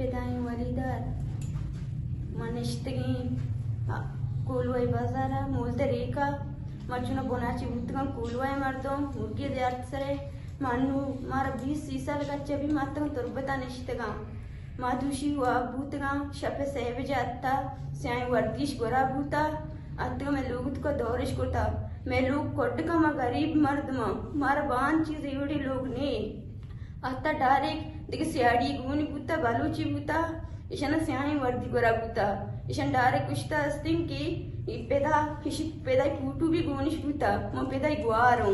Pedain walidar manishtigin kulway bazara mulderika machuna bonachi utgan kulway mardom urgi yartsare manu mara 20 साल का chubby मातम तुरबता निश्तगा माधुशी हुआ भूतगा शपे सेवे जाता स्याई वर्दिश गोरा भूता अतगा मैं लोग को दौरिश कोता मैं लोग कोटका मा गरीब मर्द मारा बान चीज एवडी लोग ने आता डायरेक्ट दिखे सियाड़ी गुनी भूता बालूची भूता ईशान स्याई वर्दी गोरा भूता ईशान डायरेक्ट कुश्ता अस्तिंग की पेदा हिशिक पेदा पूटू भी गुनिश भूता म पेदा गुआरो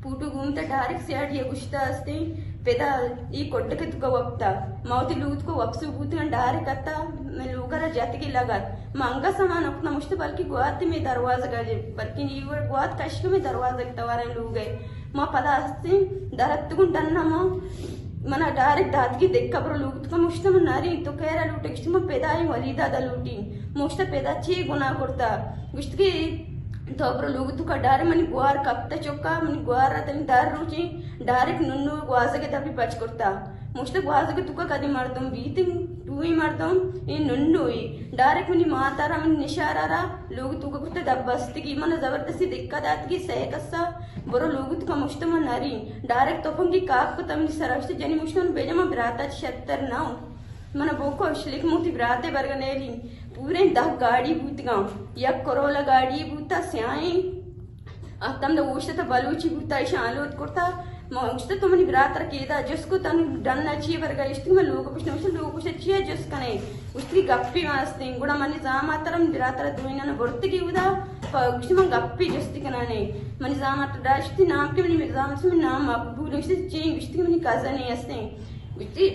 पूटू घूमता डायरेक्ट सियाड़ी कुश्ता अस्तिंग पेदा ई कोट्टके तुका वक्ता मौती लूत को वक्सु भूतगन डायरेक्ट अत्ता मैं लोगरा जाति की लागत मंगा सामान अपना मुश्तबल की गुआत में दरवाजा गजे बल्कि ई वर गुआत कश्क में दरवाजा तवारे लोग गए म पदा अस्तिंग दरत्तुगुंटन्ना म मना डायरेक्ट दादगी देखा ब्रो लोग तो मुश्तम नारी तो कह रहा लूटे किश्तम पेदाई वलीदा दा लूटी मुश्त पेदा ची गुना करता गुश्तकी तो ब्रो लोग तो का डारे मनी गुआर कपता चौका मनी गुआर तनी दार रुचि डायरेक्ट नुन्नु गुआसा के तभी पच करता मुश्त गुआसा के तुका कदी मर्दम बीतिंग तू ही मर्दम ये नुन्नु ही डायरेक्ट मनी मातारा मनी निशारा लोग तुका कुत्ते दब्बस्ती की मन जबरदस्ती दिक्कत आती की सह कस्सा बरो लोग तुका मुश्तम नारी डायरेक्ट तोपंगी काक को तमनी सरवस्ती जनी मुश्तम बेजमा ब्राता 76 नाउ मन बोको श्लिक मुती ब्राते बरगनेली पूरे 10 गाड़ी भूतगा यक करोला गाड़ी भूता स्याई तम द उष्ट त बलूची भूता शालोत करता उष्ट तो मनी ब्रातर केदा जिसको तनु डन्ना ची वर्गा इष्ट में लोग कुछ नहीं लोग कुछ ची जिस कने उसकी गप्पी मास्ते गुड़ा मनी जामातरम ब्रातर दुइना वर्त की उदा कुछ में गप्पी जस्ती कनाने मनी जामात डाश्ती नाम के मनी जाम से नाम आप भूल इष्ट ची इष्ट मनी काजने अस्ते उष्टी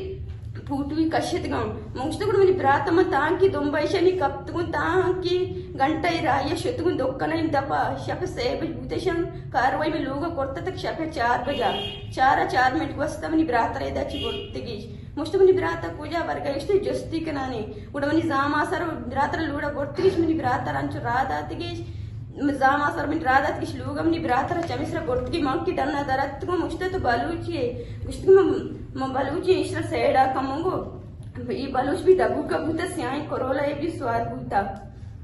पूटवी कश्यत गाँव मुझे को मनी ब्रातम तांकी दोंबाईशनी कप्तगु तांकी गंटा राय शतगु दोक्कन दपा शप सेब भूतेशन कारवाई में लोग कोर्ता तक शप 4 बजा 4 मिनट वस्ता मनी ब्रातर एदाची गोर्तिगी मुझे मनी ब्राता पूजा वर्ग इष्ट जस्ती कनाने उड़ मनी जामासर ब्रातर लूड़ा गोर्तिगी मनी ब्रातर अंचु रादातिगी जामासर मनी रादातिगी लोग मनी ब्रातर चमिसरा गोर्तिगी मंकी डन्ना दरत को मुझे तो बालूची गुश्ती म बलूची इश्र सेड़ा कमंगो ये बलूच भी दबू का भूता स्याई करोला ये भी स्वाद भूता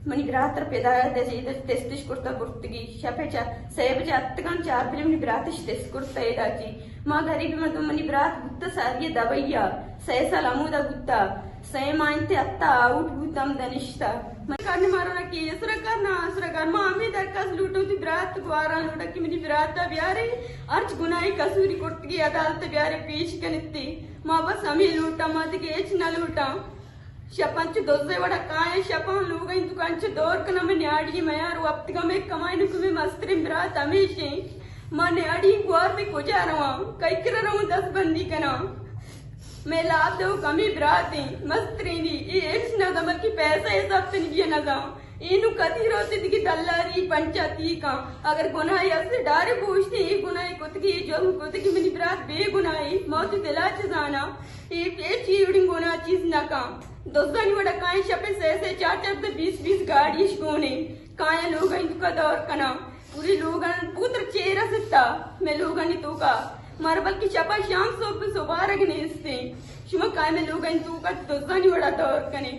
मनी ब्रातर पेदाया दे इधर टेस्टिश करता बुर्तगी शपेचा सेब जातगन 4 बिले मनी ब्रातिश टेस्ट करता ये दाची मां गरीब में तो मनी ब्रात भूता सारी दबैया सैसा लमुदा भूता सै मानते अत्ता आउट भूतम दनिष्टा मैं करने मारो ना कि असरा कर मामी दरकास लूटो थी ब्रात गुआरा लूटा कि मेरी ब्रात ब्यारे अर्च गुनाई कसूरी कुर्तगी अदालत ब्यारे पेश कनित्ती मां बस हमें लूटा मत के एच न लूटा शपंच दोसे वड़ा काय शपं लोग इन दुकान से दौर कना में न्याड़ी मैं यार वक्तगा में कमाई नुक में मस्तरी ब्रात हमेशे मां न्याड़ी गुआर में कोजा रहा कई कर रहा 10 बंदी कना मैं लाभ दो कमी ब्राती मस्तरीनी ये एक न दमल की पैसा ये सब तन ये न जाऊं इनु कदी रोते दिखी दल्लारी पंचायती का अगर गुनाही ऐसे डारे पूछती ये गुनाही कुतकी जो कुतकी मेरी ब्रात बेगुनाही मौत दिलाच जाना ये चीवड़ी गुना चीज न का दोस्तों वड़ा काई शपे से 4 20 गाड़ी शकोने काया लोग इनका दौर कना पूरी लोग पुत्र चेहरा सिता मैं लोग तो का मारबल की चपा शाम सुबह रखने इससे शुमा काय में लोग तू का दोस्तानी वड़ा दौर कने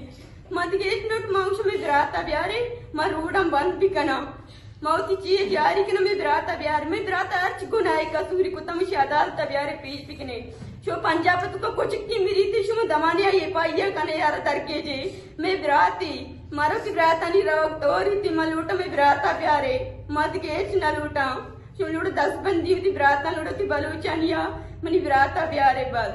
मत के 1 मिनट मांस में ब्राता ब्यारे मार रोडम बंद भी कना मौती चीज जारी कना में ब्राता ब्यार में ब्राता अर्च गुनाई कसूरी को तम अदालत ब्यारे पेश पिकने शो पंजाब तो कुछ की मेरी थी शुमा दमानिया ये पाइया कने यार तरके जे मैं ब्राती मारो की ब्राता नहीं रोक तोरी थी मलूटा में ब्राता ब्यारे मत के न लूटा लूड़ 10 बंदी थी ब्राता लूड़ती बलूचानिया मनी ब्राता ब्यारे बल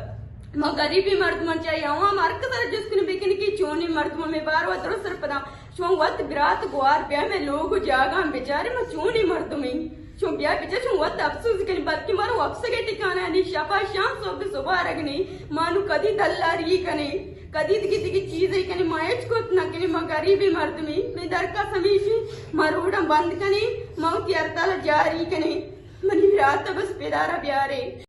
म गरीबी मर्द मन चाहिए वहां मार्क सर जिसने बिकन की चोनी मर्द में बार व दरो सर पदा छो वत ब्रात गुआर ब्याह में लोग जागा बेचारे म चोनी मर्द में छो ब्याह बिचा छो वत अफसोस कनी बल्कि मारो अफसोस के ठिकाना नहीं शपा शाम सुबह रगनी मानु कदी दल्लारी कने कदी दिगी चीज है कने मायच को न कने म गरीबी मर्द में मैं दर का समीशी मरोड़ा बंद कने मौत अरताल जारी कने मनी रात बस पेदारा ब्यारे।